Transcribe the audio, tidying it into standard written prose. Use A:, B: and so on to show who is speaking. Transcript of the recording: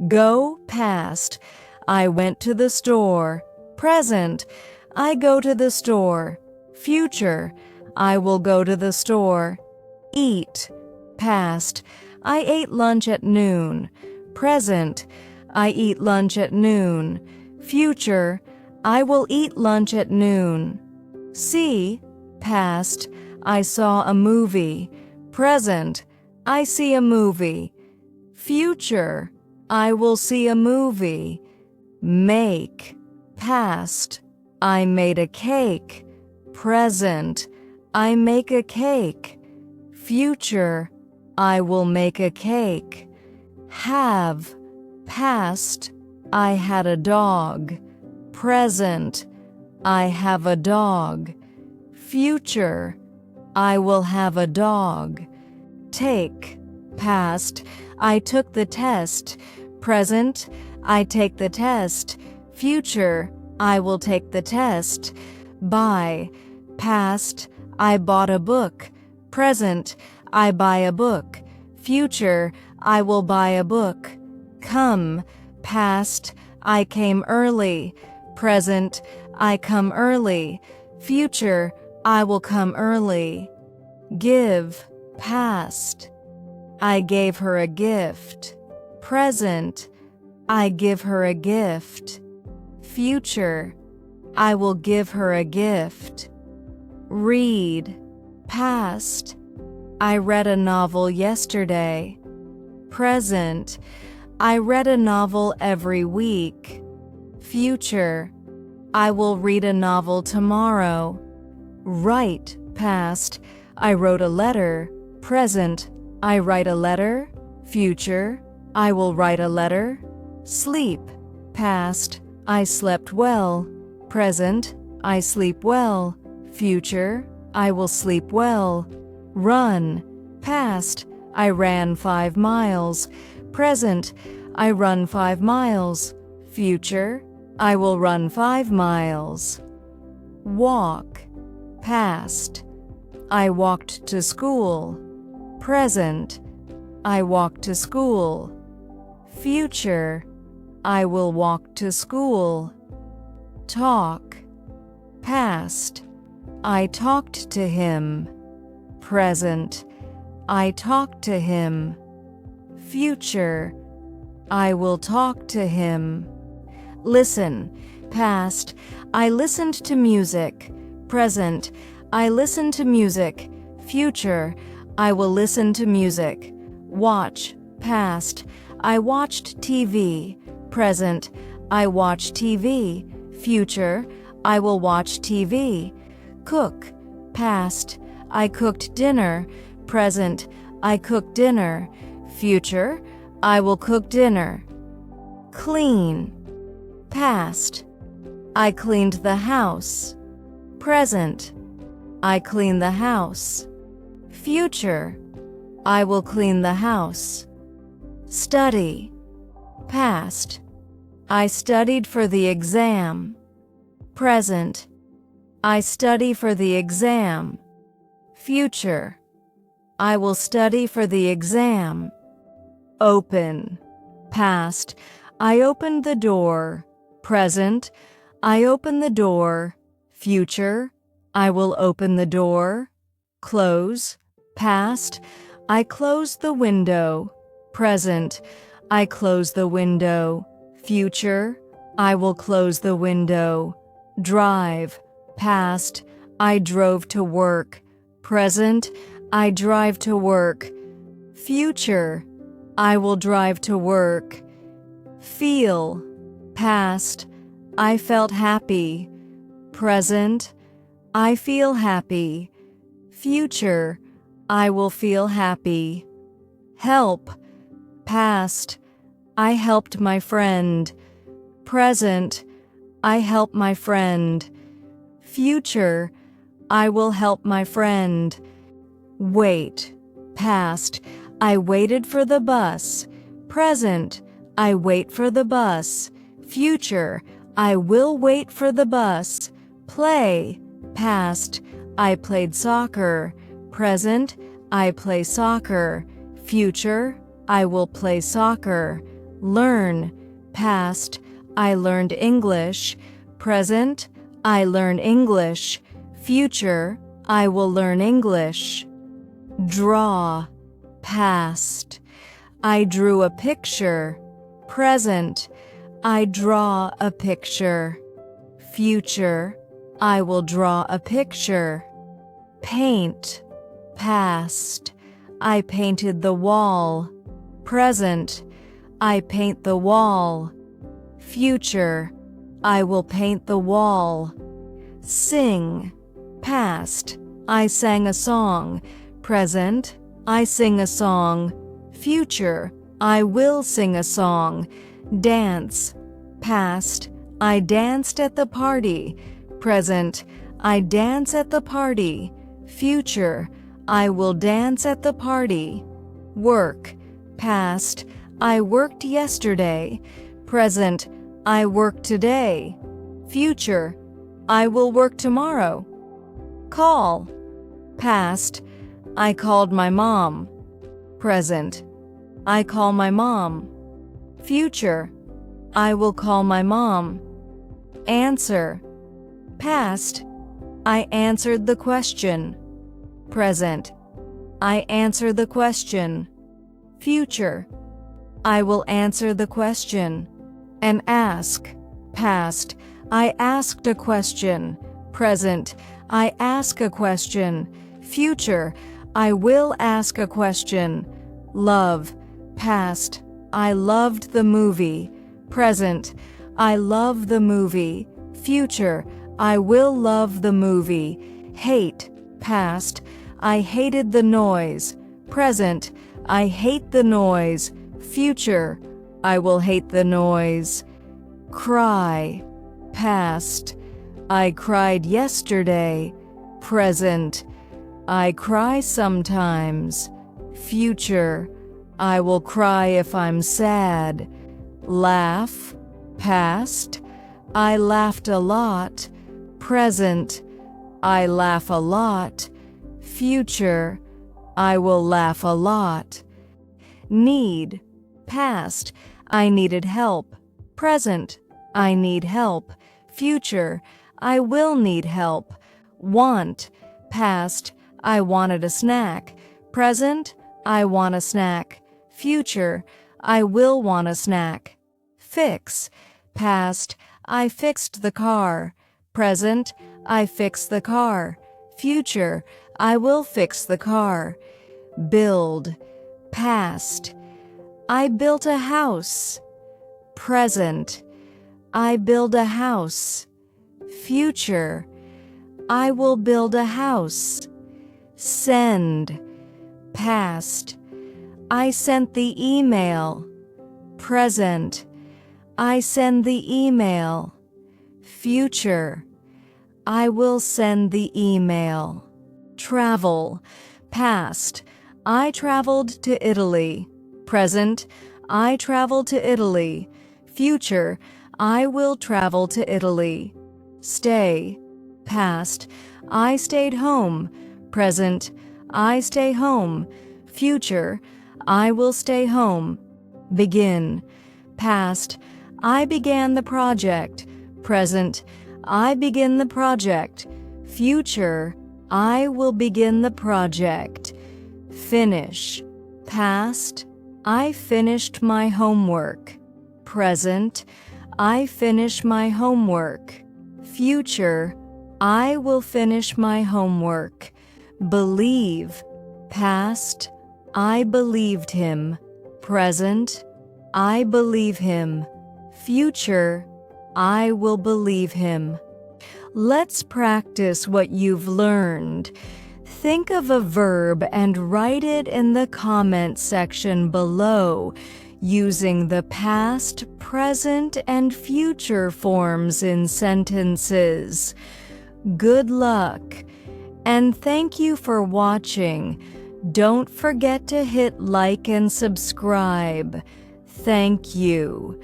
A: Go, past. I went to the store. Present. I go to the store. Future. I will go to the store. Eat. Past. I ate lunch at noon. Present. I eat lunch at noon. Future. I will eat lunch at noon. See. Past. I saw a movie. Present. I see a movie. Future. I will see a movie. Make. Past. I made a cake. Present. I make a cake. Future. I will make a cake. Have. Past. I had a dog. Present. I have a dog. Future. I will have a dog. Take. Past. I took the test. Present. I take the test. Future. I will take the test. Buy. Past. I bought a book. Present. I buy a book. Future. I will buy a book. Come. Past. I came early. Present. I come early. Future. I will come early. Give. Past. I gave her a gift. Present. I give her a gift. Future. I will give her a gift. Read. Past. I read a novel yesterday. Present. I read a novel every week. Future. I will read a novel tomorrow. Write. Past. I wrote a letter. Present. I write a letter. Future. I will write a letter. Sleep. Past. I slept well. Present. I sleep well. Future. I will sleep well. Run. Past. I ran 5 miles. Present. I run 5 miles. Future. I will run 5 miles. Walk. Past. I walked to school. Present. I walked to school. Future. I will walk to school. Talk. Past. I talked to him. Present. I talked to him. Future. I will talk to him. Listen. Past. I listened to music. Present. I listened to music. Future. I will listen to music. Watch. Past. I watched TV. Present. I watch TV. Future. I will watch TV. Cook. Past. I cooked dinner. Present. I cooked dinner. Future. I will cook dinner. Clean. Past. I cleaned the house. Present. I clean the house. Future. I will clean the house. Study. Past. I studied for the exam. Present. I study for the exam. Future. I will study for the exam. Open. Past. I opened the door. Present. I open the door. Future. I will open the door. Close. Past. I close the window. Present. I close the window. Future. I will close the window. Drive. Past. I drove to work. Present. I drive to work. Future. I will drive to work. Feel. Past. I felt happy. Present. I feel happy. Future. I will feel happy. Help. Past. I helped my friend. Present. I help my friend. Future. I will help my friend. Wait. Past. I waited for the bus. Present. I wait for the bus. Future. I will wait for the bus. Play. Past. I played soccer. Present. I play soccer. Future. I will play soccer. Learn, past, I learned English. Present, I learn English. Future, I will learn English. Draw, past, I drew a picture. Present, I draw a picture. Future, I will draw a picture. Paint, past, I painted the wall. Present, I paint the wall. Future, I will paint the wall. Sing, past, I sang a song. Present, I sing a song. Future, I will sing a song. Dance, past, I danced at the party. Present, I dance at the party. Future, I will dance at the party. Work, past, I worked yesterday. Present, I work today. Future, I will work tomorrow. Call, past, I called my mom. Present, I call my mom. Future, I will call my mom. Answer, past, I answered the question. Present, I answer the question. Future, I will answer the question. And ask, past, I asked a question. Present, I ask a question. Future, I will ask a question. Love, past, I loved the movie. Present, I love the movie. Future, I will love the movie. Hate, past, I hated the noise. Present, I hate the noise. Future, I will hate the noise. Cry, past, I cried yesterday. Present, I cry sometimes. Future, I will cry if I'm sad. Laugh, past, I laughed a lot. Present, I laugh a lot. Future, I will laugh a lot. Need, past, I needed help. Present, I need help. Future, I will need help. Want, past, I wanted a snack. Present, I want a snack. Future, I will want a snack. Fix, past, I fixed the car. Present, I fix the car. Future, I will fix the car. Build, past, I built a house. Present, I build a house. Future, I will build a house. Send, past, I sent the email. Present, I send the email. Future, I will send the email. Travel, past, I traveled to Italy. Present, I traveled to Italy. Future, I will travel to Italy. Stay, past, I stayed home. Present, I stay home. Future, I will stay home. Begin, past, I began the project. Present, I begin the project. Future, I will begin the project. Finish, past, I finished my homework. Present, I finish my homework. Future, I will finish my homework. Believe, past, I believed him. Present, I believe him. Future, I will believe him. Let's practice what you've learned. Think of a verb and write it in the comment section below using the past, present, and future forms in sentences. Good luck, and thank you for watching. Don't forget to hit like and subscribe. Thank you.